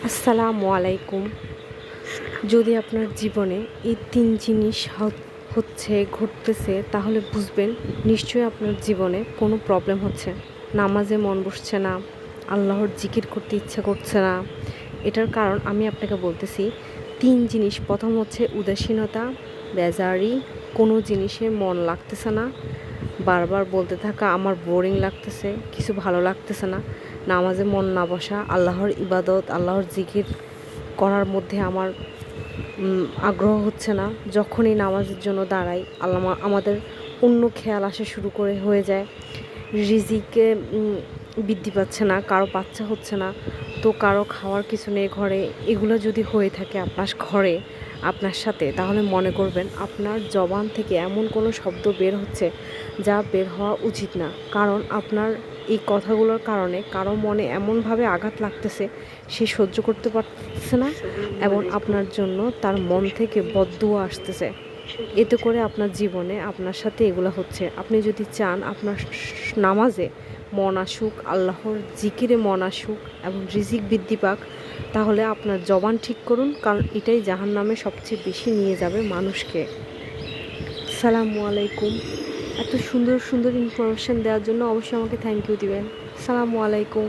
আসসালামু আলাইকুম। যদি আপনার জীবনে এই ৩ জিনিস ঘটতেছে তাহলে বুঝবেন নিশ্চয়ই আপনার জীবনে কোনো প্রবলেম হচ্ছে। নামাজে মন বসছে না, আল্লাহর জিকির করতে ইচ্ছা করছে না। এটার কারণ আমি আপনাকে বলতেছি ৩ জিনিস। প্রথম হচ্ছে উদাসীনতা, বেজারি, কোনো জিনিসে মন লাগতেছে না, বারবার বলতে থাকা আমার বোরিং লাগতেছে, কিছু ভালো লাগতেছে না, নামাজে মন না বসা, আল্লাহর ইবাদত, আল্লাহর জিকির করার মধ্যে আমার আগ্রহ হচ্ছে না। যখনই নামাজের জন্য দাঁড়াই আমাদের অন্য খেয়াল আসা শুরু হয়ে যায়। রিজিকে বৃদ্ধি পাচ্ছে না, কারো বাচ্চা হচ্ছে না, তো কারো খাওয়ার কিছু নেই ঘরে। এগুলো যদি হয়ে থাকে আপনার ঘরে, আপনার সাথে, তাহলে মনে করবেন আপনার জবান থেকে এমন কোনো শব্দ বের হচ্ছে যা বের হওয়া উচিত না। কারণ আপনার এই কথাগুলোর কারণে কারো মনে এমনভাবে আঘাত লাগতেছে, সে সহ্য করতে পারতেছে না এবং আপনার জন্য তার মন থেকে বদদুয়া আসতেছে। এতে করে আপনার জীবনে আপনার সাথে এগুলো হচ্ছে। আপনি যদি চান আপনার নামাজে মন আসুক, আল্লাহর জিকিরে মন আসুক এবং রিজিক বৃদ্ধি পাক, তাহলে আপনার জবান ঠিক করুন, কারণ এটাই জাহান্নামে সবচেয়ে বেশি নিয়ে যাবে মানুষকে। আসসালামু আলাইকুম। এত সুন্দর সুন্দর ইনফরমেশান দেওয়ার জন্য অবশ্যই আমাকে থ্যাংক ইউ দিবেন। আসসালামু আলাইকুম।